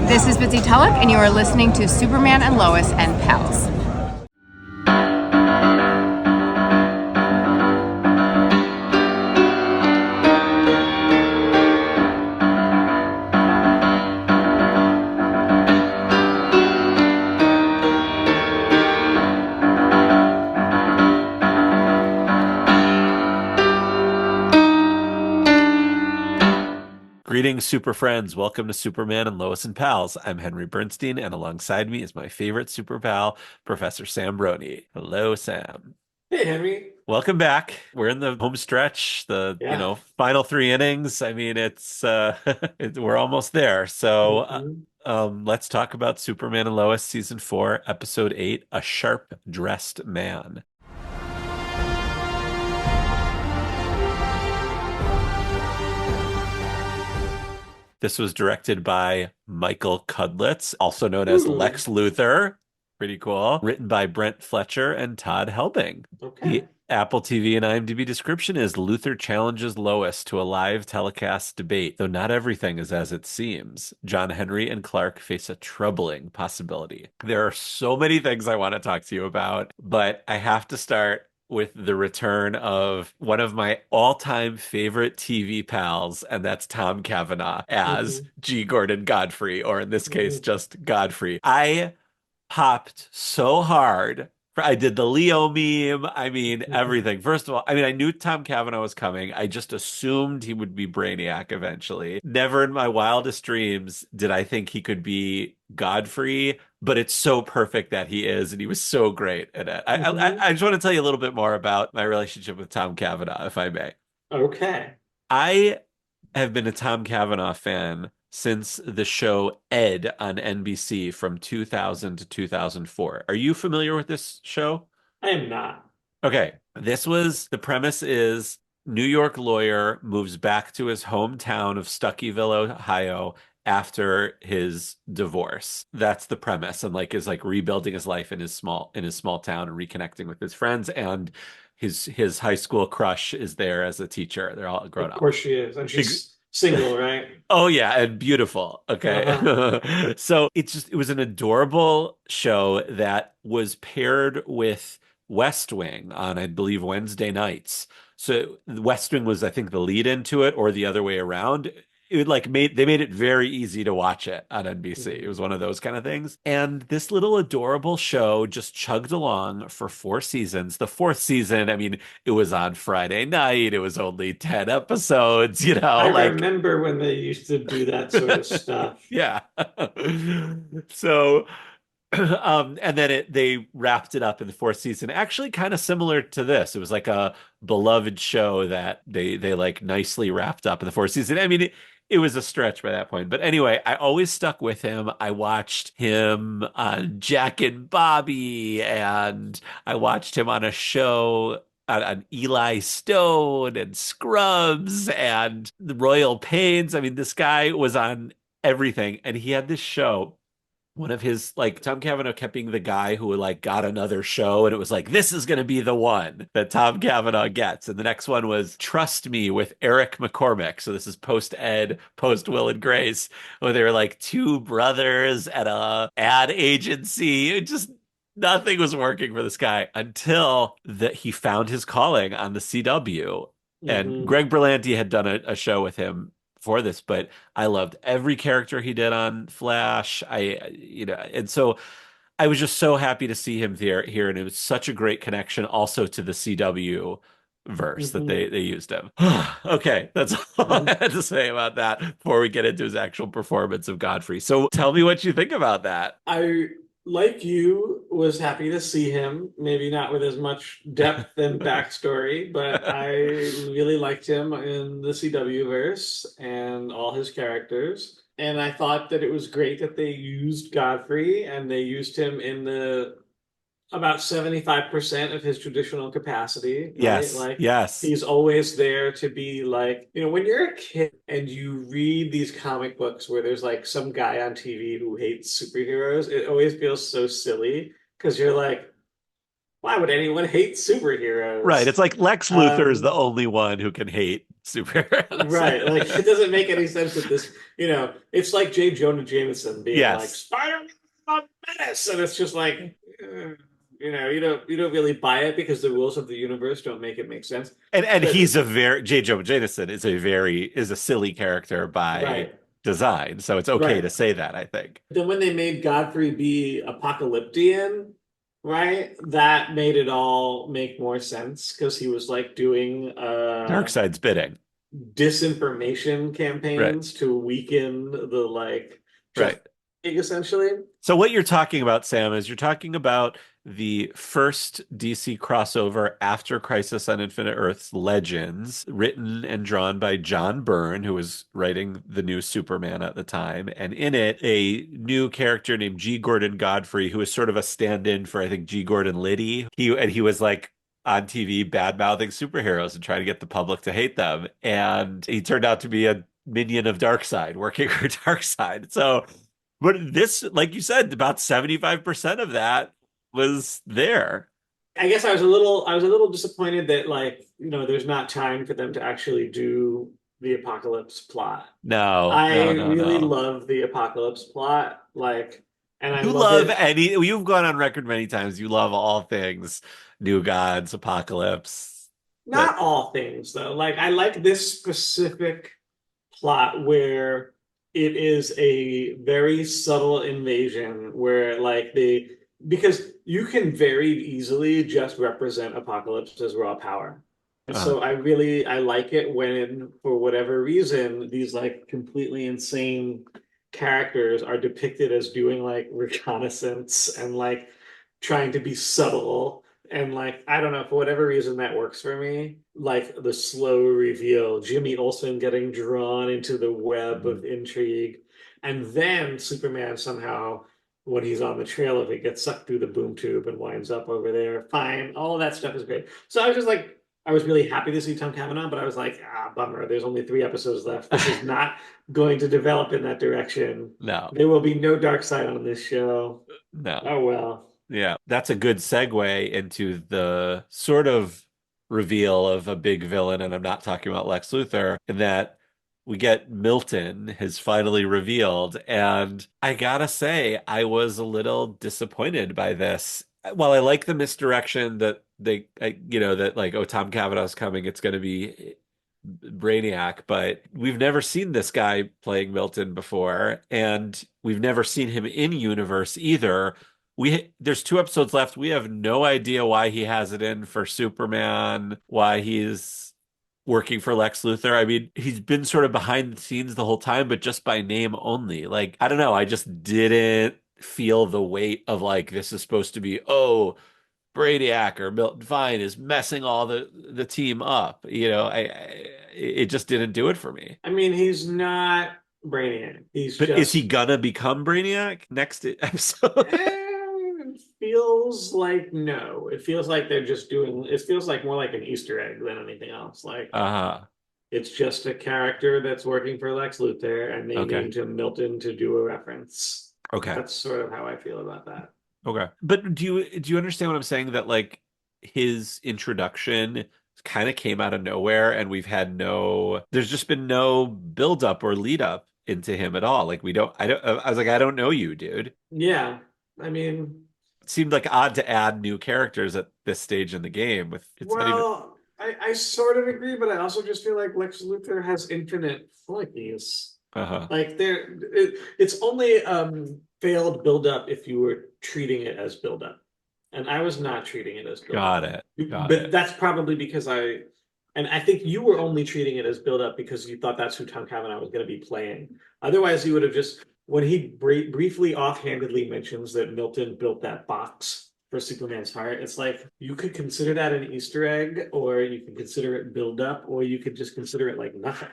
This is Bitsy Tulloch, and you are listening to Superman and Lois and Pals. Greetings, super friends. Welcome to Superman and Lois and Pals. I'm Henry Bernstein, and alongside me is my favorite super pal, Professor Sam Brody. Hello, Sam. Hey, Henry. Welcome back. We're in the home stretch, the Yeah. final three innings. I mean, it's we're almost there. So, let's talk about Superman and Lois season 4, episode 8, A Sharp Dressed Man. This was directed by Michael Kudlitz, also known as Lex Luthor. Pretty cool. Written by Brent, Fletcher, and Todd Helbing. Okay. The Apple TV and IMDb description is Luthor challenges Lois to a live telecast debate, though not everything is as it seems. John Henry and Clark face a troubling possibility. There are so many things I want to talk to you about, but I have to start with the return of one of my all-time favorite TV pals, and that's Tom Cavanaugh as G. Gordon Godfrey, or in this case, just Godfrey. I popped so hard. I did the Leo meme. I mean, everything. First of all, I mean, I knew Tom Cavanaugh was coming. I just assumed he would be Brainiac eventually. Never in my wildest dreams did I think he could be Godfrey, but it's so perfect that he is, and he was so great at it. I just want to tell you a little bit more about my relationship with Tom Cavanaugh, if I may. Okay. I have been a Tom Cavanaugh fan since the show Ed on NBC from 2000 to 2004. Are you familiar with this show? I am not. Okay. The premise is New York lawyer moves back to his hometown of Stuckyville, Ohio after his divorce. That's the premise. And is rebuilding his life in his small town and reconnecting with his friends, and his high school crush is there as a teacher. They're all grown up. Of course she is. And she's single, right? Oh yeah, and beautiful. Okay. So it was an adorable show that was paired with West Wing on, I believe, Wednesday nights. So West Wing was, I think, the lead into it, or the other way around. They made it very easy to watch it on NBC. It was one of those kind of things. And this little adorable show just chugged along for 4 seasons. The 4th season, I mean, it was on Friday night. It was only 10 episodes, I remember when they used to do that sort of stuff. Yeah. So and then they wrapped it up in the 4th season, actually kind of similar to this. It was like a beloved show that they nicely wrapped up in the 4th season. I mean, it was a stretch by that point. But anyway, I always stuck with him. I watched him on Jack and Bobby, and I watched him on a show on Eli Stone and Scrubs and the Royal Pains. I mean, this guy was on everything, and he had this show. One of his, Tom Cavanaugh kept being the guy who got another show, and it was this is going to be the one that Tom Cavanaugh gets. And the next one was Trust Me with Eric McCormick. So this is post-Ed, post-Will and Grace, where they were 2 brothers at a ad agency. Nothing was working for this guy until he found his calling on the CW. And Greg Berlanti had done a show with him for this, but I loved every character he did on Flash. And so I was just so happy to see him here, and it was such a great connection also to the CW verse that they used him. Okay, that's all I had to say about that before we get into his actual performance of Godfrey. So tell me what you think about that. I, like you, was happy to see him, maybe not with as much depth and backstory, but I really liked him in the CW verse and all his characters. And I thought that it was great that they used Godfrey, and they used him in about 75% of his traditional capacity. Right? Yes. Yes. He's always there to be when you're a kid and you read these comic books where there's some guy on TV who hates superheroes, it always feels so silly because you're why would anyone hate superheroes? Right. It's Lex Luthor is the only one who can hate superheroes. Right. Like it doesn't make any sense that this, it's like J. Jonah Jameson being like Yes. Spider-Man a menace. And it's just like you don't really buy it because the rules of the universe don't make it make sense. And But he's a very J. Jonah Jameson is a silly character by right, design. So it's okay right. to say that, I think. Then when they made Godfrey be apocalyptian, right, that made it all make more sense because he was like doing Darkseid's bidding. disinformation Right. campaigns to weaken the like Right. Justice League, essentially. So what you're talking about, Sam, is you're talking about the first DC crossover after Crisis on Infinite Earths Legends, written and drawn by John Byrne, who was writing the new Superman at the time. And in it, a new character named G. Gordon Godfrey, who is sort of a stand-in for, I think, G. Gordon Liddy. He was like on TV bad-mouthing superheroes and trying to get the public to hate them. And he turned out to be a minion of Darkseid, working for Darkseid. So but this, like you said, about 75% of that was there. I guess I was a little disappointed that like, there's not time for them to actually do the apocalypse plot. No, I no, no, really no. love the apocalypse plot, like, and I You love love it. you've gone on record many times. You love all things New Gods, Apocalypse. That, Not all things though. Like I like this specific plot where it is a very subtle invasion where like because you can very easily just represent Apocalypse as raw power. And uh, so I like it when for whatever reason these like completely insane characters are depicted as doing like reconnaissance and like trying to be subtle and like I don't know for whatever reason that works for me. Like the slow reveal, Jimmy Olsen getting drawn into the web of intrigue, and then Superman somehow, when he's on the trail of it, gets sucked through the boom tube and winds up over there. Fine, all of that stuff is great. So I was just like, I was really happy to see Tom Cavanaugh, but I was like, bummer. There's only 3 episodes left. This is not going to develop in that direction. no, There will be no dark side on this show. no. Oh well. Yeah, that's a good segue into the sort of reveal of a big villain, and I'm not talking about Lex Luthor, in that we get Milton has finally revealed, and I gotta say, I was a little disappointed by this. While I like the misdirection that that like, oh, Tom Cavanaugh's coming, it's going to be Brainiac, but we've never seen this guy playing Milton before, and we've never seen him in universe either. There's 2 episodes left. We have no idea why he has it in for Superman, why he's working for Lex Luthor. I mean, he's been sort of behind the scenes the whole time, but just by name only. Like, I don't know, I just didn't feel the weight of like this is supposed to be, oh, Brainiac or Milton Fine is messing all the team up. It just didn't do it for me. I mean, he's not Brainiac. He's But is he just gonna become Brainiac next episode? it feels like no. It feels like they're just doing it feels like more like an Easter egg than anything else. Like Uh-huh. it's just a character that's working for Lex Luthor and they Okay. named him Milton to do a reference. Okay. That's sort of how I feel about that. Okay. But do you understand what I'm saying? That like his introduction kind of came out of nowhere, and there's just been no build up or lead up into him at all. Like I was like, I don't know you, dude. Yeah. I mean, It seemed like odd to add new characters at this stage in the game with it's not even well, I sort of agree, but I also just feel like Lex Luthor has infinite flunkies. uh-huh. Like it's only failed build up if you were treating it as build up, and I was not treating it as build up. Got it. Got But it. that's probably because and I think you were only treating it as build up because you thought that's who Tom Cavanaugh was going to be playing. Otherwise, you would have just when he briefly offhandedly mentions that Milton built that box for Superman's heart, it's like you could consider that an Easter egg, or you could consider it build up, or you could just consider it like nothing.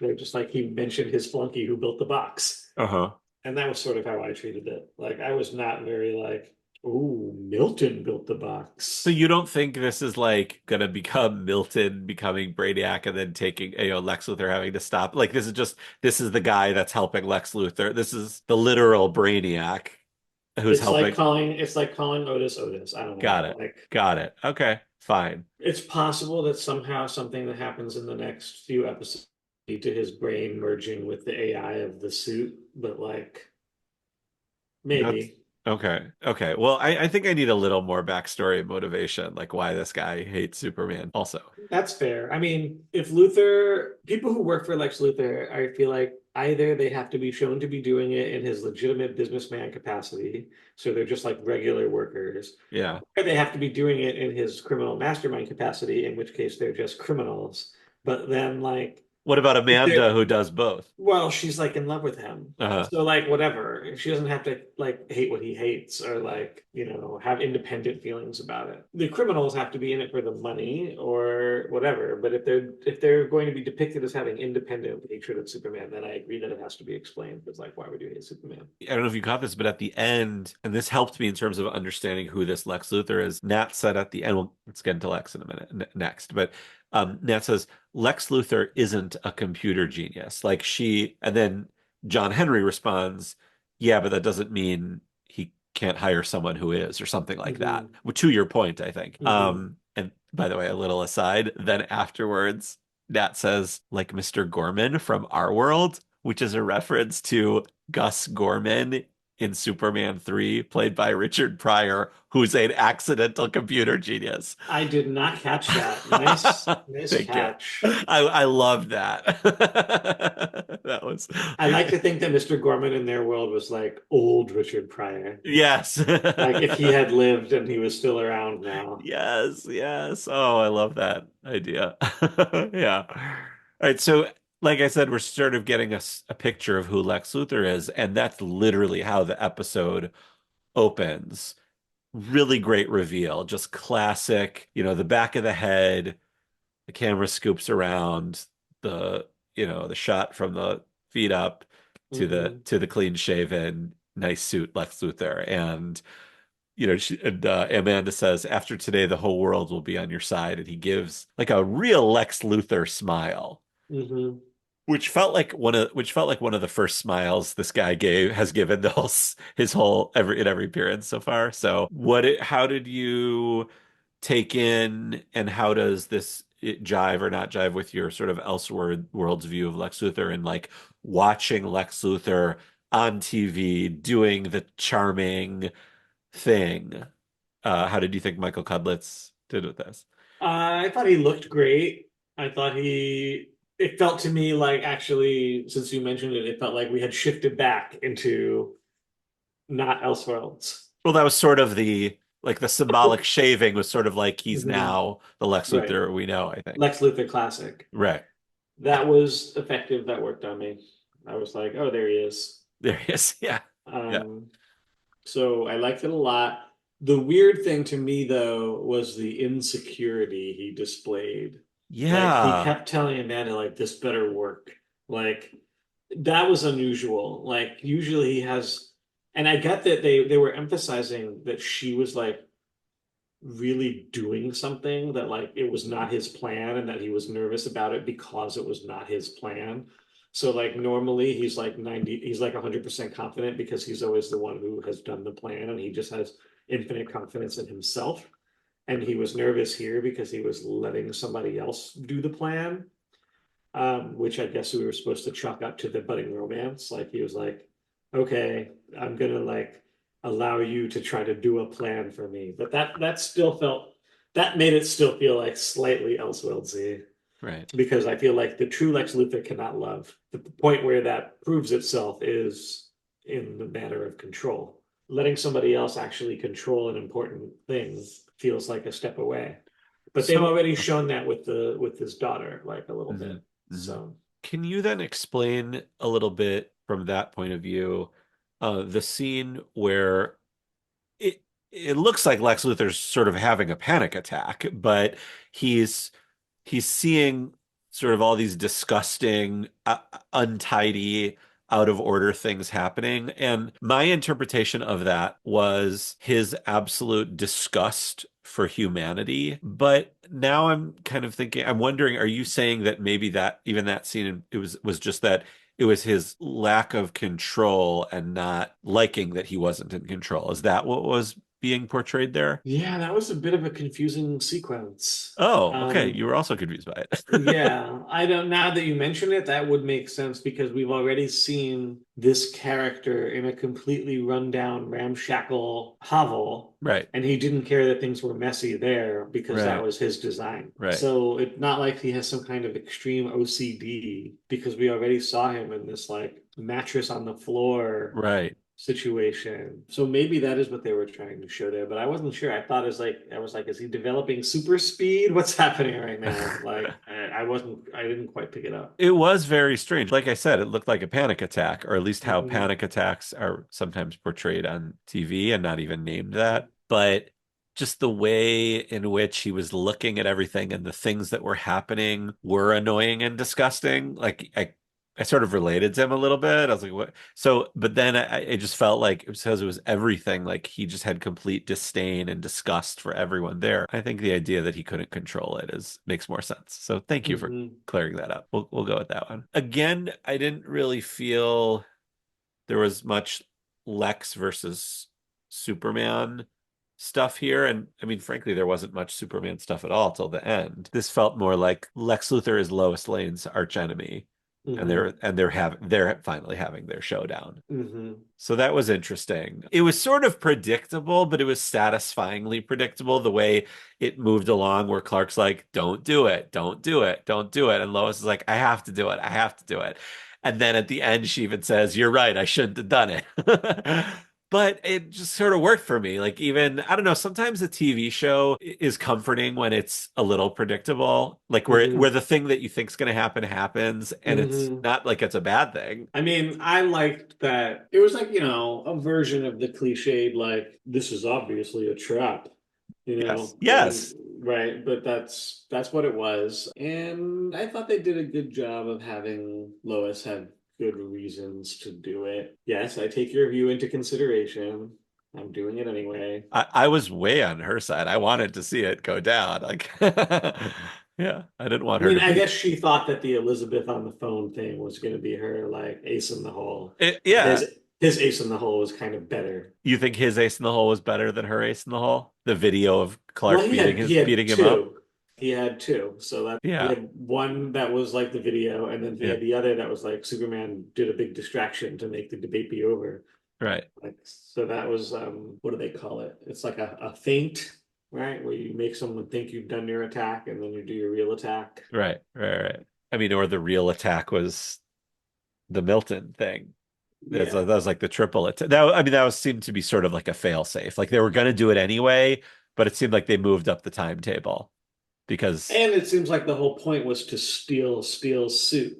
They're just like he mentioned his flunky who built the box. Uh-huh. And that was sort of how I treated it. Like I was not very like, "Ooh, Milton built the So box." you don't think this is like gonna become Milton becoming Brainiac and then taking Lex Luthor having to stop? Like this is the guy that's helping Lex Luthor. This is the literal Brainiac who's helping. It's like calling Otis Otis. I don't know. Got it. Like Got it. Okay. fine. It's possible that somehow something that happens in the next few episodes lead to his brain merging with the AI of the suit, but like That's maybe. okay. Okay. Well, I think I need a little more backstory and motivation, like why this guy hates Superman also. That's fair. I mean, if Luthor, people who work for Lex Luthor, I feel like either they have to be shown to be doing it in his legitimate businessman capacity, so they're just like regular workers, Yeah. or they have to be doing it in his criminal mastermind capacity, in which case they're just criminals. But then, like, What about if they're Amanda who does both? well, she's like in love with him. Uh-huh. So like whatever. She doesn't have to like hate what he hates or like, have independent feelings about it. The criminals have to be in it for the money or whatever. But if they're going to be depicted as having independent hatred of Superman, then I agree that it has to be explained. It's like, why would you hate Superman? I don't know if you caught this, but at the end, and this helped me in terms of understanding who this Lex Luthor is. Nat said at the end, well, let's get into Lex in a minute next, but Nat says Lex Luthor isn't a computer genius. And then John Henry responds, yeah, but that doesn't mean he can't hire someone who is, or something like that. Hmm. Well, to your point, I think. Hmm. And by the way, a little aside, then afterwards, Nat says, like Mr. Gorman from Our World, which is a reference to Gus Gorman in Superman 3, played by Richard Pryor, who's an accidental computer genius. I did not catch that. Nice Thank you. catch. I love that. That was I like to think that Mr. Gorman in their world was like old Richard Pryor. yes. Like if he had lived and he was still around now. Yes, yes. Oh, I love that idea. Yeah. All right, so like I said, we're sort of getting a picture of who Lex Luthor is, and that's literally how the episode opens. Really great reveal, just classic, the back of the head, the camera scoops around the shot from the feet up to the Hmm. to the clean shaven, nice suit Lex Luthor. And Amanda says, after today, the whole world will be on your side. And he gives like a real Lex Luthor smile, Hmm. which felt like one of the first smiles this guy has given his whole every appearance so far. So how did you take in, and how does it jive or not jive with your sort of world's view of Lex Luthor, and like watching Lex Luthor on TV doing the charming thing? How did you think Michael Kudlitz did with this? I thought he looked great. I thought it felt to me like actually, since you mentioned it, it felt like we had shifted back into not Elseworlds. Well, that was sort of the symbolic shaving was sort of like he's Hmm. now the Lex Right. Luthor we know, I think. Lex Luthor classic. Right. That was effective. That worked on me. I was like, oh, there he is. There he is. Yeah. Yeah. Um, so I liked it a lot. The weird thing to me, though, was the insecurity he displayed. Like he Yeah. kept telling Amanda, like, this better work. Like that was unusual. Like usually he has, and I get that they were emphasizing that she was like really doing something that like it was not his plan and that he was nervous about it because it was not his plan. So like normally he's like 100% confident because he's always the one who has done the plan and he just has infinite confidence in himself. And he was nervous here because he was letting somebody else do the plan, which I guess we were supposed to chalk up to the budding romance. Like he was like, okay, I'm gonna like allow you to try to do a plan for me. But that still felt that made it still feel like slightly Elseworldsy Right. because I feel like the true Lex Luthor cannot love. The point where that proves itself is in the matter of control. Letting somebody else actually control an important thing feels like a step away. But they've So, already shown that with his daughter, like a little mhm, bit. mhm. So Can you then explain a little bit from that point of view, the scene where it looks like Lex Luthor's sort of having a panic attack, but he's he's seeing sort of all these disgusting, untidy, out of order things happening. And my interpretation of that was his absolute disgust for humanity. But now I'm kind of thinking, I'm wondering, are you saying that maybe that even that scene, it was just that it was his lack of control and not liking that he wasn't in control? Is that what was being portrayed there? Yeah, that was a bit of a confusing sequence. Oh, okay. You were also confused by it. Yeah, I don't, now that you mention it, that would make sense because we've already seen this character in a completely rundown, ramshackle hovel, Right, and he didn't care that things were messy there because that right, was his design. right, So it's not like he has some kind of extreme OCD because we already saw him in this like mattress on the floor right. situation. So maybe that is what they were trying to show there, but I wasn't sure. I thought it was like I was like, is he developing super speed? What's happening right now? Like I didn't quite pick it up. It was very strange. Like I said, it looked like a panic attack, or at least how Hmm. panic attacks are sometimes portrayed on TV and not even named that. But just the way in which he was looking at everything and the things that were happening were annoying and disgusting. Like I sort of related to him a little bit. I was like, what? So, but then I just felt like it was because it was everything. Like he just had complete disdain and disgust for everyone there. I think the idea that he couldn't control it is makes more sense. So thank you for Hmm. clearing that up. We'll go with that one. Again, I didn't really feel there was much Lex versus Superman stuff here. And I mean, frankly, there wasn't much Superman stuff at all till the end. This felt more like Lex Luthor is Lois Lane's archenemy. And Hmm. they're finally having their showdown. Hmm. So that was interesting. It was sort of predictable, but it was satisfyingly predictable the way it moved along, where Clark's like, don't do it, don't do it, don't do it. And Lois is like, I have to do it, I have to do it. And then at the end, she even says, you're right, I shouldn't have done it. But it just sort of worked for me. Like, even, I don't know, sometimes a TV show is comforting when it's a little predictable, like where Hmm. the thing that you think's going to happen happens, and it's Hmm. not like it's a bad thing. I mean, I liked that it was like, a version of the cliched, like, this is obviously a trap, Yes. and Yes. right, but that's what it was. And I thought they did a good job of having Lois have good reasons to do it. Yes, I take your view into consideration. I'm doing it anyway. I was way on her side. I wanted to see it go down. Like, yeah, I didn't want I her mean, to I be. guess she thought that the Elizabeth on the phone thing was going to be her like ace in the hole. Yeah. His ace in the hole was kind of better. You think his ace in the hole was better than her ace in the hole? The video of Well, Clark he had beating him up? two. He had two. So that he Yeah. had one that was like the video, and then he Yeah. had the other that was like Superman did a big distraction to make the debate be over. Right. Like so that was what do they call it? It's like a feint, right? Where you make someone think you've done your attack and then you do your real attack. Right. Right. Right. I mean, or the real attack was the Milton thing. That Yeah. was like the triple attack. I mean, that was seemed to be sort of like a fail safe. Like they were going to do it anyway, but it seemed like they moved up the timetable because, And it seems like the whole point was to steal Steele's suit,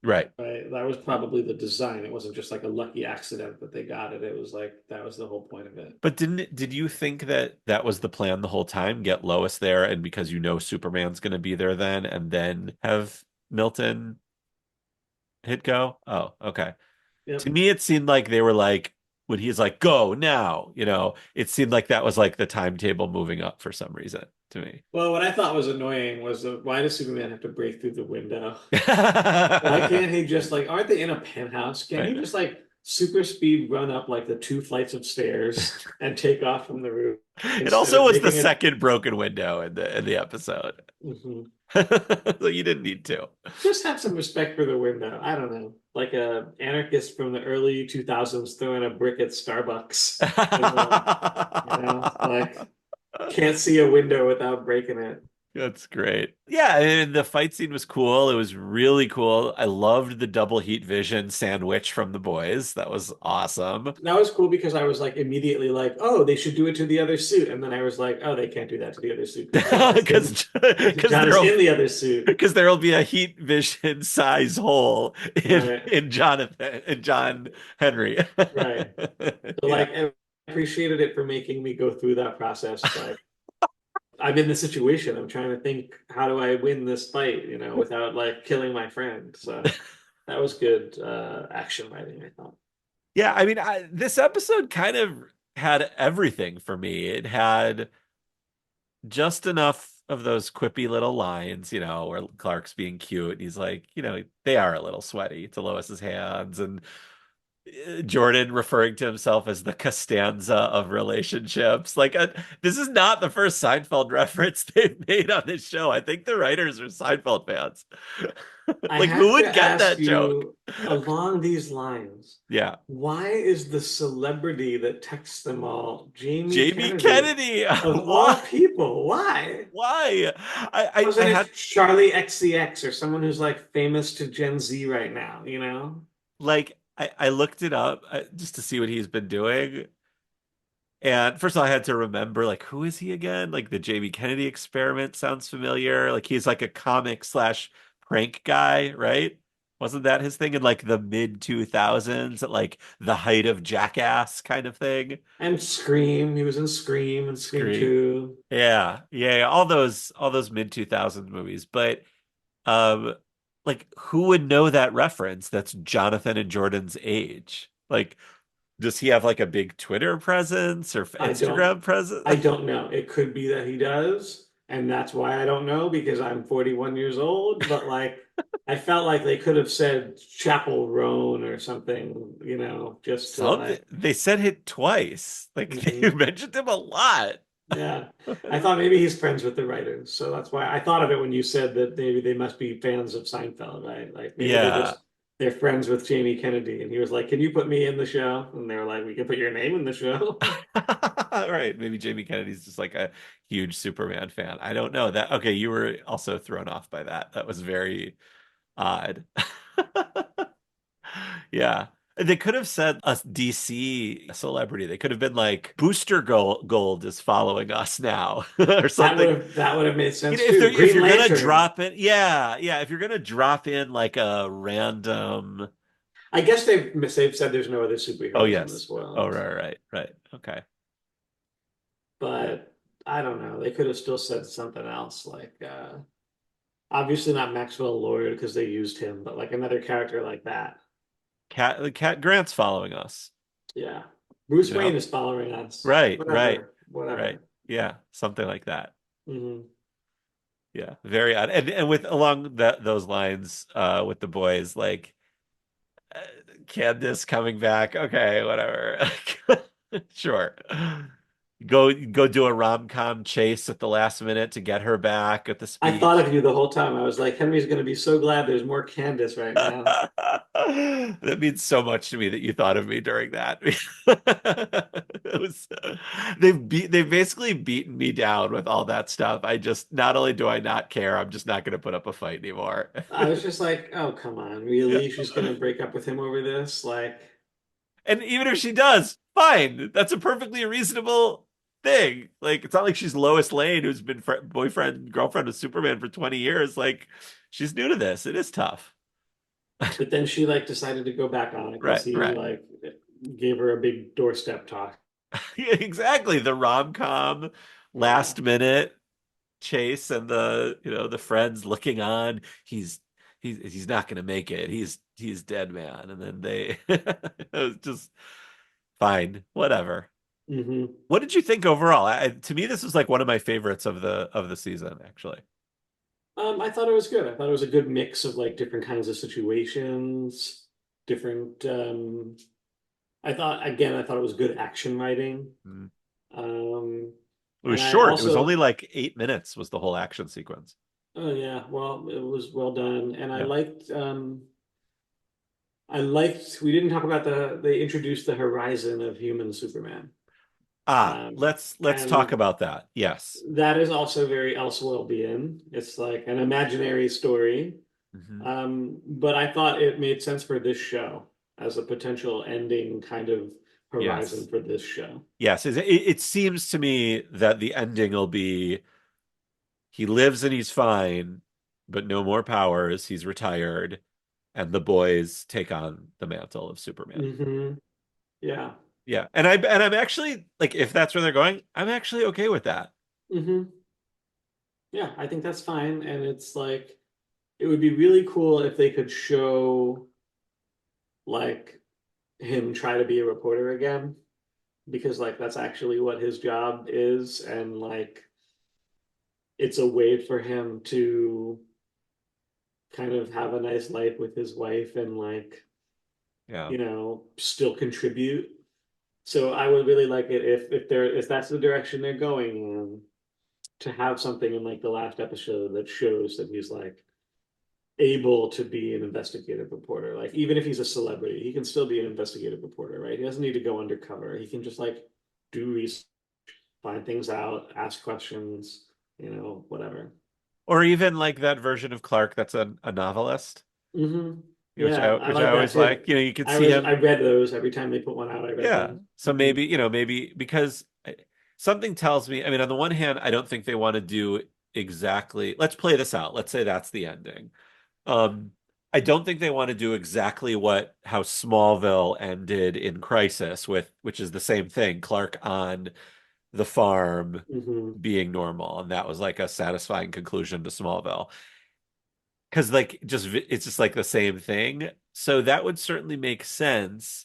right. right? That was probably the design. It wasn't just like a lucky accident that they got it. It was like that was the whole point of it. But did you think that that was the plan the whole time? Get Lois there, and because Superman's going to be there then, and then have Milton hit go? Oh, okay. To Yep. me, it seemed like they were like, when he's like, go now, it seemed like that was like the timetable moving up for some reason to me. Well, what I thought was annoying was why does Superman have to break through the window? Why can't he just like, aren't they in a penthouse? Can't he Right. just like super speed run up like the 2 flights of stairs and take off from the roof It instead also of was the making it? second broken window in the episode. Mhm. So you didn't need to. Just have some respect for the window. I don't know. Like a anarchist from the early 2000s throwing a brick at Starbucks. Like can't see a window without breaking it. That's great. Yeah, and the fight scene was cool. It was really cool. I loved the double heat vision sandwich from the boys. That was awesome. That was cool because I was like immediately like, oh, they should do it to the other suit. And then I was like, oh, they can't do that to the other suit because Because John is in the other suit. because there'll be a heat vision size hole Right. in John Henry. Right. So Yeah. like I appreciated it for making me go through that process. Like I'm in the situation. I'm trying to think, how do I win this fight, without like killing my friend. So that was good action writing, I thought. Yeah, I mean, this episode kind of had everything for me. It had just enough of those quippy little lines, where Clark's being cute. He's like, they are a little sweaty to Lois's hands, and Jordan referring to himself as the Costanza of relationships. Like, this is not the first Seinfeld reference they've made on this show. I think the writers are Seinfeld fans. I Like, who have would to get ask that joke? you along these lines, Yeah. why is the celebrity that texts them all Jamie Jamie Kennedy? Kennedy. Of all Why? people, why? Why? I Wasn't had it Charlie XCX or someone who's like famous to Gen Z right now, you know? like I looked it up just to see what he's been doing. And first of all, I had to remember, like, who is he again? Like, the Jamie Kennedy experiment sounds familiar. Like, he's like a comic slash prank guy, right? Wasn't that his thing in like the mid 2000s at like the height of Jackass kind of thing? And Scream, he was in Scream and Scream Scream. 2. Yeah, all those mid 2000s movies. But um like who would know that reference? That's Jonathan and Jordan's age. Like, does he have like a big Twitter presence or I don't Instagram presence? I don't know. It could be that he does, and that's why I don't know because I'm 41 years old, but like I felt like they could have said Chapel Roan or something, just to Something like they said it twice. Like they mhm. mentioned him a lot. Yeah. I thought maybe he's friends with the writers. So that's why I thought of it when you said that maybe they must be fans of Seinfeld, right? Like maybe Yeah. they're friends with Jamie Kennedy. And he was like, "Can you put me in the show?" And they were like, "We can put your name in the show." Right. Maybe Jamie Kennedy's just like a huge Superman fan. I don't know that. Okay, you were also thrown off by that. That was very odd. Yeah. They could have said a DC celebrity. They could have been like Booster Gold is following us now or something. That would have made You sense know, too. if Green you're gonna Lantern. drop it, yeah, if you're gonna drop in like a random, I guess they've said there's no other oh superheroes in yes, this oh world, right, okay, but I don't know. They could have still said something else, like obviously not Maxwell Lord because they used him, but like another character like that. Cat Grant's following us, Yeah, Bruce you know, Wayne is following us. right, right, Whatever, right, whatever. yeah, something like that. Hmm. Yeah, very odd, and with along those lines, with the boys, like uh, Candace coming back, okay, whatever, sure. Go do a rom-com chase at the last minute to get her back at the I thought speech. of you the whole time. I was like, Henry's going to be so glad there's more Candace right now. That means so much to me that you thought of me during that. It was, they've basically beaten me down with all that stuff. I just not only do I not care, I'm just not going to put up a fight anymore. I was just like, oh, come on, Yeah. really? She's going to break up with him over this? Like, And even if she does, fine. That's a perfectly reasonable thing. Like, it's not like she's Lois Lane, who's been boyfriend, girlfriend with Superman for 20 years. Like, she's new to this. It is tough. but then she like decided to go back on it because Right, he right. like gave her a big doorstep talk. Yeah, exactly. The rom-com Yeah. last minute chase and the friends looking on. He's not gonna make it. He's dead man. And then they it was just fine. Whatever. Hmm. What did you think overall? To me, this was like one of my favorites of the season, actually. I thought it was good. I thought it was a good mix of like different kinds of situations, different. I thought it was good action writing. Mm. Um, It was and I short. It was only also, like 8 minutes was the whole action sequence. oh yeah, well, it was well done, and Yeah. I liked. We didn't talk about they introduced the horizon of human Superman, Let's talk and about that. Yes. that is also very Elseworldian. It's like an imaginary story. Hmm. But I thought it made sense for this show as a potential ending kind of horizon Yes. for this show. Yes. It seems to me that the ending will be he lives and he's fine, but no more powers. He's retired, and the boys take on the mantle of Superman. Hmm. Yeah. Yeah, and I'm actually like, if that's where they're going, I'm actually okay with that. Hmm. Yeah, I think that's fine. And it's like, it would be really cool if they could show like him try to be a reporter again, because like that's actually what his job is. And like, it's a way for him to kind of have a nice life with his wife and like Yeah. you know, still contribute. So I would really like it if that's the direction they're going in, to have something in like the last episode that shows that he's like able to be an investigative reporter. Like even if he's a celebrity, he can still be an investigative reporter, right? He doesn't need to go undercover. He can just like do research, find things out, ask questions, you know, whatever. Or even like that version of Clark that's a novelist, Mm-hmm. which Yeah, I which I like that always too. like. You know, you could see I him. read those every time they put one out. I read Yeah. them. So Mm-hmm. maybe, maybe because something tells me, I mean, on the one hand, I don't think they want to do exactly, let's play this out. Let's say that's the ending. Um, I don't think they want to do exactly how Smallville ended in Crisis which is the same thing, Clark on the farm Mm-hmm. being normal, and that was like a satisfying conclusion to Smallville. Because like it's just like the same thing. So that would certainly make sense.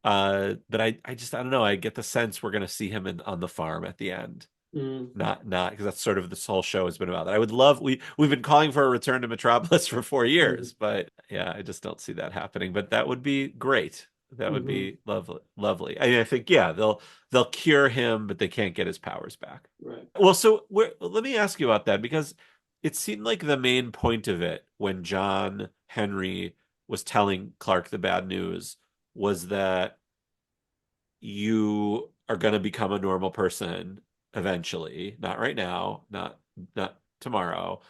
But I don't know. I get the sense we're gonna see him on the farm at the end. Mm-hmm. Not because that's sort of this whole show has been about that. I would love we've been calling for a return to Metropolis for 4 years, but yeah, I just don't see that happening. But that would be great. That would Mm-hmm. be lovely, lovely. I mean, I think yeah, they'll cure him, but they can't get his powers back. Right. Well, so let me ask you about that because it seemed like the main point of it when John Henry was telling Clark the bad news was that you are going to become a normal person eventually, not right now, not tomorrow,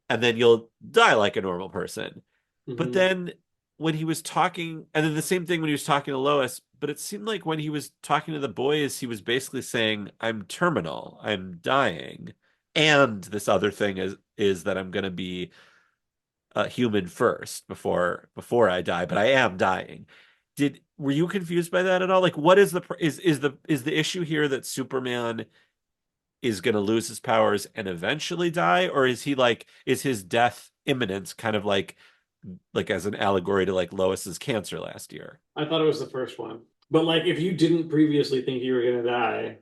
and then you'll die like a normal person. But Mm-hmm. then when he was talking, and then the same thing when he was talking to Lois, but it seemed like when he was talking to the boys, he was basically saying, "I'm terminal, I'm dying." And this other thing is that I'm going to be a human first before I die, but I am dying. Were you confused by that at all? Like, what is the issue here that Superman is going to lose his powers and eventually die, or is his death imminent, kind of like as an allegory to like Lois's cancer last year? I thought it was the first one. But like if you didn't previously think you were gonna die,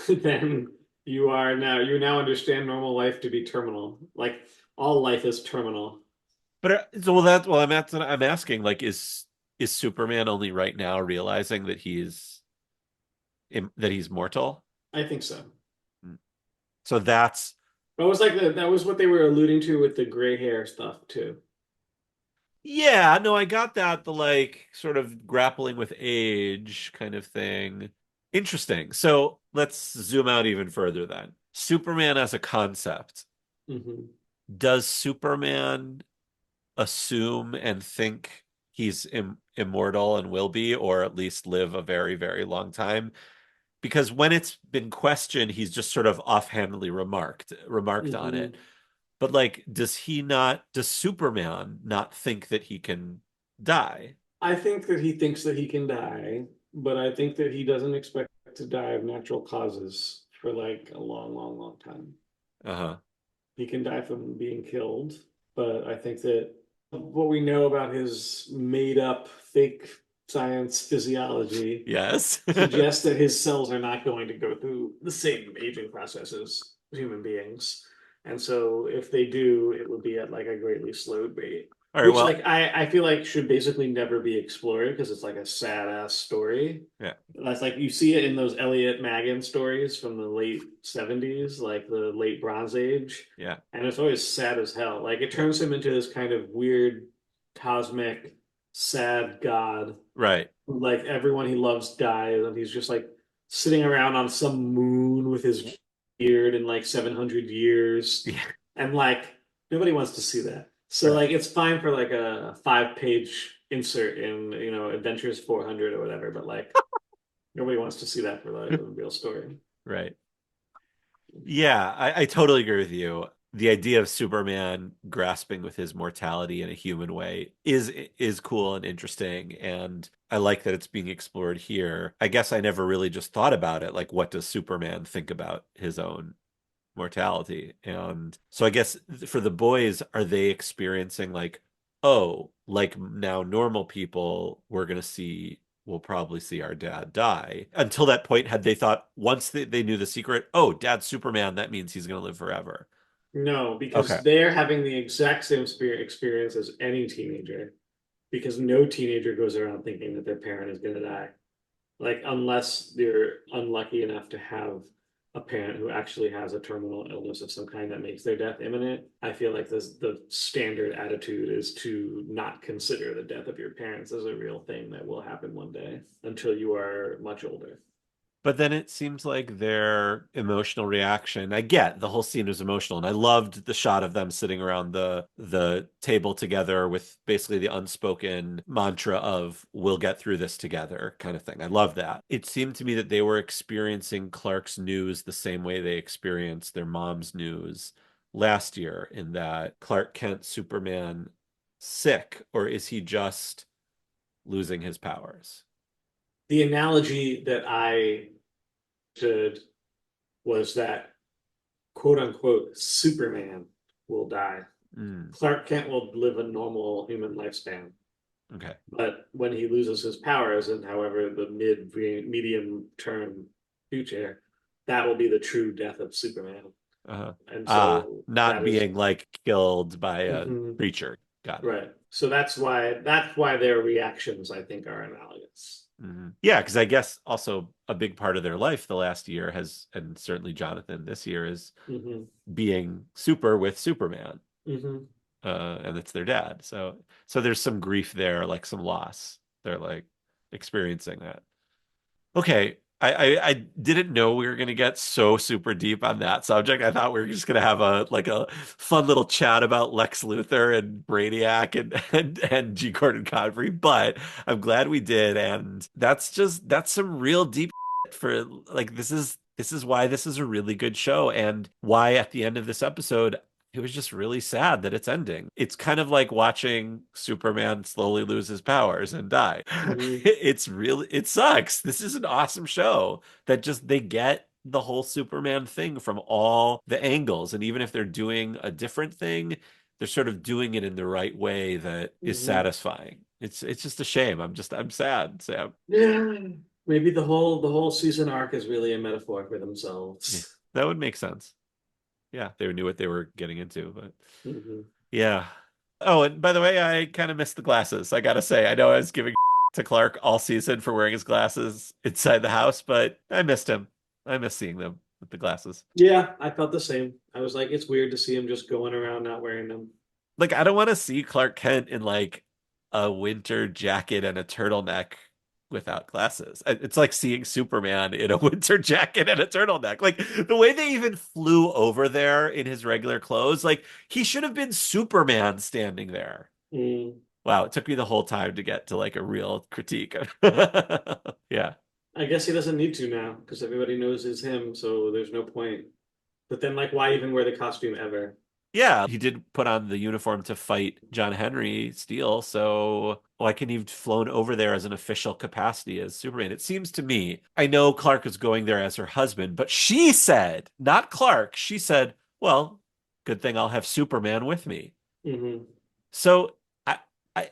then you now understand normal life to be terminal. Like all life is terminal. But so I'm asking like is Superman only right now realizing that he's mortal? I think so. So that's That was what they were alluding to with the gray hair stuff too. Yeah, no, I got that, the like sort of grappling with age kind of thing. Interesting. So let's zoom out even further then. Superman as a concept. Hmm. Does Superman assume and think he's immortal and will be, or at least live a very, very long time? Because when it's been questioned, he's just sort of offhandedly remarked on Hmm. it. But like, does Superman not think that he can die? I think that he thinks that he can die, but I think that he doesn't expect to die of natural causes for like a long, long, long time. Uh-huh. He can die from being killed, but I think that what we know about his made up fake science physiology Yes. suggests that his cells are not going to go through the same aging process as human beings. And so if they do, it would be at like a greatly slowed rate, All right, which well, like I feel like should basically never be explored because it's like a sad ass story. yeah. That's like you see it in those Elliot Magan stories from the late 70s, like the late Bronze Age. Yeah. And it's always sad as hell. Like it Yeah. turns him into this kind of weird, cosmic, sad god. Right. Like everyone he loves dies, and he's just like sitting around on some moon with his beard in like 700 years. Yeah. And like nobody wants to see that. So Right. like it's fine for like a 5 page insert in, Adventures 400 or whatever, but like nobody wants to see that for like a real story. Right. Yeah, I totally agree with you. The idea of Superman grasping with his mortality in a human way is cool and interesting, and I like that it's being explored here. I guess I never really just thought about it, like what does Superman think about his own mortality? And so I guess for the boys, are they experiencing like, oh, like now normal people, we'll probably see our dad die. Until that point, had they thought once they knew the secret, oh, dad's Superman, that means he's going to live forever. No, Okay. because they're having the exact same experience as any teenager. because no teenager goes around thinking that their parent is going to die. Like, unless they're unlucky enough to have a parent who actually has a terminal illness of some kind that makes their death imminent, I feel like the standard attitude is to not consider the death of your parents as a real thing that will happen one day until you are much older. But then it seems like their emotional reaction, I get the whole scene was emotional, and I loved the shot of them sitting around the table together with basically the unspoken mantra of "we'll get through this together" kind of thing. I love that. It seemed to me that they were experiencing Clark's news the same way they experienced their mom's news last year, in that Clark Kent Superman sick, or is he just losing his powers? The analogy that I did was that quote unquote Superman will die. Mm, Clark Kent will live a normal human lifespan. okay. But when he loses his powers, and however the medium term future, that will be the true death of Superman. Uh-huh. And so Not that is being like killed by a mhm, creature. Got it. right. So that's why their reactions, I think, are analogous. Yeah, because I guess also a big part of their life the last year has, and certainly Jonathan this year, is Hmm. being super with Superman. Hmm. And it's their dad. So there's some grief there, like some loss. They're like experiencing that. Okay. I didn't know we were gonna get so super deep on that subject. I thought we were just gonna have a fun little chat about Lex Luthor and Brainiac and G. Gordon Godfrey, but I'm glad we did, and that's some real deep shit for like this is why this is a really good show, and why at the end of this episode it was just really sad that it's ending. It's kind of like watching Superman slowly lose his powers and die. Hmm. It sucks. This is an awesome show that just they get the whole Superman thing from all the angles. And even if they're doing a different thing, they're sort of doing it in the right way that is Hmm. satisfying. It's just a shame. I'm sad, Sam. Yeah. Maybe the whole season arc is really a metaphor for Yeah, themselves. that would make sense. Yeah, they knew what they were getting into, but Hmm. yeah. Oh, and by the way, I kind of missed the glasses. I gotta say, I know I was giving to Clark all season for wearing his glasses inside the house, but I missed him. I miss seeing them with the glasses. Yeah, I felt the same. I was like, it's weird to see him just going around not wearing them. Like, I don't want to see Clark Kent in like a winter jacket and a turtleneck without glasses. It's like seeing Superman in a winter jacket and a turtleneck. Like the way they even flew over there in his regular clothes, like he should have been Superman standing there. Mm. Wow, it took me the whole time to get to like a real critique. Yeah. I guess he doesn't need to now because everybody knows it's him, so there's no point. But then, like, why even wear the costume ever? Yeah, he did put on the uniform to fight John Henry Steele, so why can he have flown over there as an official capacity as Superman? It seems to me, I know Clark was going there as her husband, but she said, not Clark, she said, well, good thing I'll have Superman with me. Hmm. So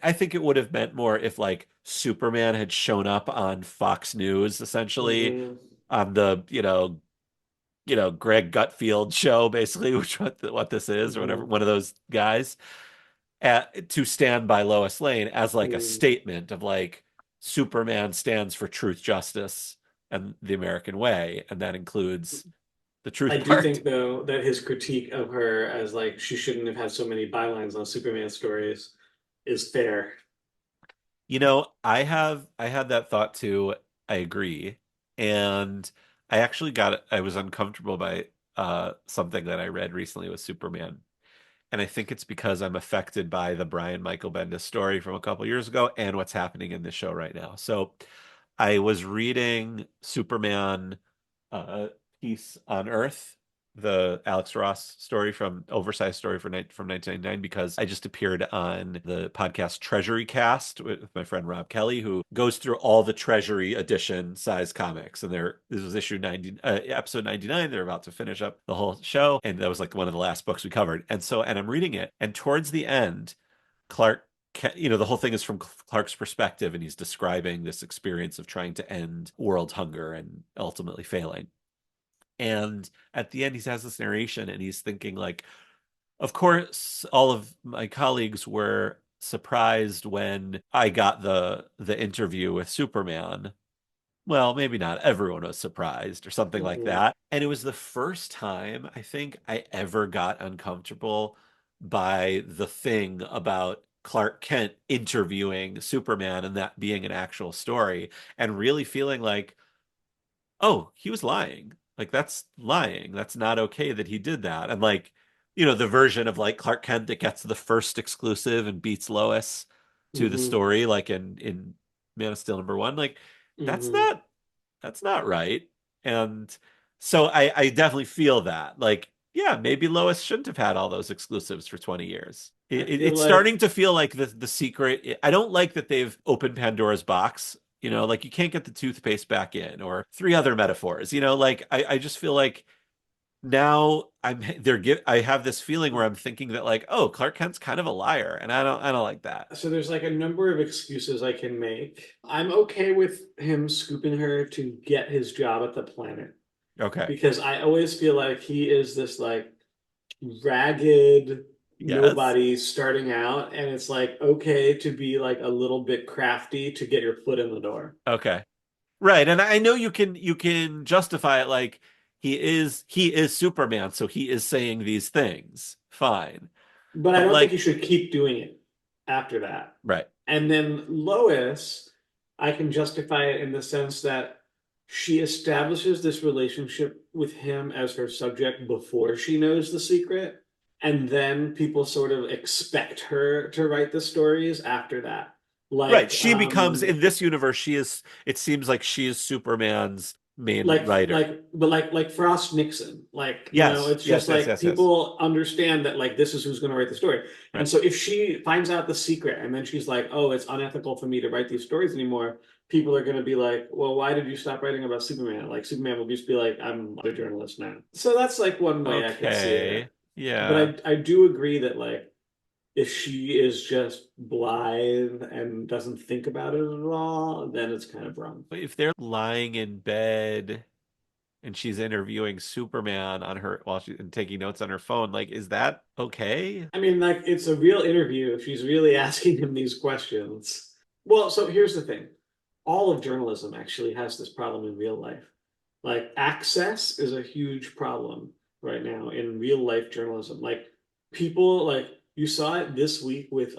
I think it would have meant more if like Superman had shown up on Fox News, essentially Hmm. on the, Greg Gutfield show, basically, which what this is, or whatever, Hmm. one of those guys, to stand by Lois Lane as like a Hmm. statement of like Superman stands for truth, justice, and the American way, and that includes the I truth do part. think, though, that his critique of her as like she shouldn't have had so many bylines on Superman stories is fair. I had that thought too. I agree. And I was uncomfortable by something that I read recently with Superman. And I think it's because I'm affected by the Brian Michael Bendis story from a couple years ago and what's happening in this show right now. So I was reading Superman uh, Peace on Earth, the Alex Ross story from oversized story from 1999, because I just appeared on the podcast Treasury Cast with my friend Rob Kelly, who goes through all the Treasury edition size comics. And this was issue 90, episode 99. They're about to finish up the whole show, and that was like one of the last books we covered. And I'm reading it, and towards the end, Clark, the whole thing is from Clark's perspective, and he's describing this experience of trying to end world hunger and ultimately failing. And at the end, he has this narration, and he's thinking like, of course, all of my colleagues were surprised when I got the interview with Superman. Well, maybe not everyone was surprised or something like Mhm. that. And it was the first time I think I ever got uncomfortable by the thing about Clark Kent interviewing Superman and that being an actual story and really feeling like, oh, he was lying. Like that's lying. That's not okay that he did that. And like, the version of like Clark Kent that gets the first exclusive and beats Lois to the Mhm. story, like in Man of Steel #1, like that's Mhm. not that's not right. And so I definitely feel that. Like, yeah, maybe Lois shouldn't have had all those exclusives for 20 years. I feel It's like starting to feel like the secret. I don't like that they've opened Pandora's box. Like you can't get the toothpaste back in, or three other metaphors. Like I just feel like now I have this feeling where I'm thinking that like, oh, Clark Kent's kind of a liar, and I don't like that. so there's like a number of excuses I can make. I'm okay with him scooping her to get his job at the planet Okay. because I always feel like he is this like ragged Yes. nobody starting out, and it's like okay to be like a little bit crafty to get your foot in the door. Okay. Right, and I know you can justify it like he is Superman, so he is saying these things. Fine. But I But don't think you like, should keep doing it after that. right. And then Lois, I can justify it in the sense that she establishes this relationship with him as her subject before she knows the secret. And then people sort of expect her to write the stories after that. Right. Like, She becomes in this universe, it seems like she is Superman's main like writer. like Frost Nixon, like Yes. it's Yes, just yes, like yes, yes. people understand that like this is who's going to write the story. And Right. so if she finds out the secret and then she's like, oh, it's unethical for me to write these stories anymore, people are going to be like, well, why did you stop writing about Superman? Like Superman will just be like, I'm a journalist now. So that's like one way I could see Okay. it. Yeah. But I do agree that like if she is just blithe and doesn't think about it at all, then it's kind of wrong. If they're lying in bed and she's interviewing Superman on her while she's taking notes on her phone, like, is that okay? I mean, like, it's a real interview if she's really asking him these questions. Well, so here's the thing. All of journalism actually has this problem in real life. Like, access is a huge problem right now in real life journalism. Like, people, like, you saw it this week with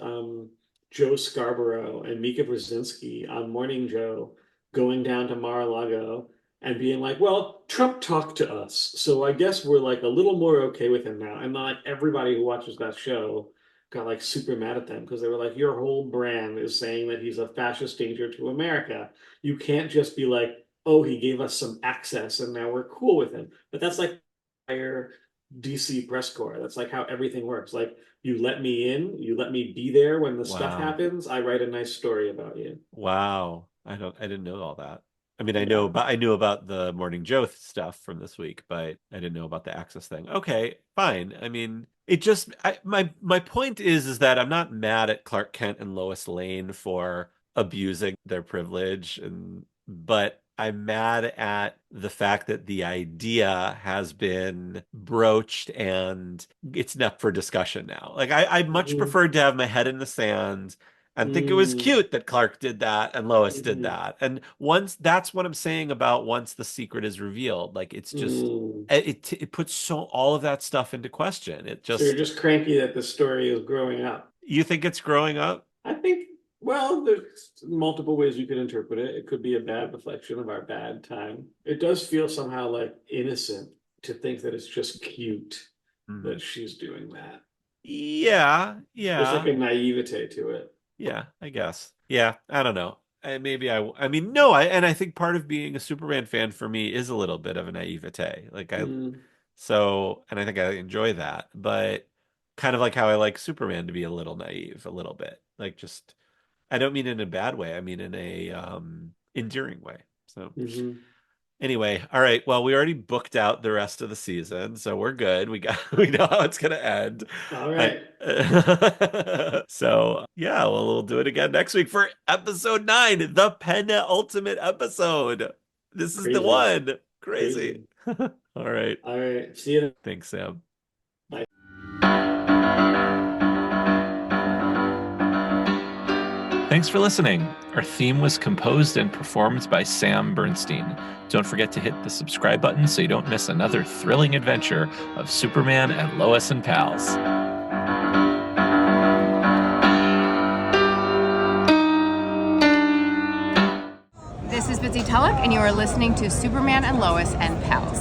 Joe Scarborough and Mika Brzezinski on Morning Joe going down to Mar-a-Lago and being like, well, Trump talked to us, so I guess we're like a little more okay with him now. And like everybody who watches that show got like super mad at them because they were like, your whole brand is saying that he's a fascist danger to America. You can't just be like, oh, he gave us some access and now we're cool with him. But that's like entire DC press corps. That's like how everything works. Like you let me in, you let me be there when the stuff Wow. happens. I write a nice story about you. Wow. I didn't know all that. I mean, Yeah. I knew about the Morning Joe stuff from this week, but I didn't know about the Access thing. Okay, fine. I mean, it just my point is that I'm not mad at Clark Kent and Lois Lane for abusing their privilege, but I'm mad at the fact that the idea has been broached and it's up for discussion now. Like I much Mhm. preferred to have my head in the sand and think it was Mm. cute that Clark did that and Lois did Mhm. that. And once that's what I'm saying about once the secret is revealed, like it's just Mm. it puts all of that stuff into question. It So you're just just cranky that the story is growing up. you think it's growing up? I think, well, there's multiple ways you could interpret it. It could be a bad reflection of our bad time. It does feel somehow like innocent to think that it's just cute Mhm. that she's doing that. Yeah, There's like yeah. a naivete to it. Yeah, I guess. Yeah, I don't know. I mean, no, I think part of being a Superman fan for me is a little bit of a naivete. Mm, And I think I enjoy that, but kind of like how I like Superman to be a little naive, a little bit. Like just, I don't mean in a bad way. I mean in a endearing way. So mhm. anyway, all right. Well, we already booked out the rest of the season, so we're good. We know how it's gonna end. All I, right. so yeah, we'll do it again next week for episode 9, the penultimate episode. This is the Crazy. one. Crazy. Crazy. All right. All right. See you then. Thanks, Sam. Bye. Thanks for listening. Our theme was composed and performed by Sam Bernstein. Don't forget to hit the subscribe button so you don't miss another thrilling adventure of Superman and Lois and Pals. This is Bitsy Tulloch, and you are listening to Superman and Lois and Pals.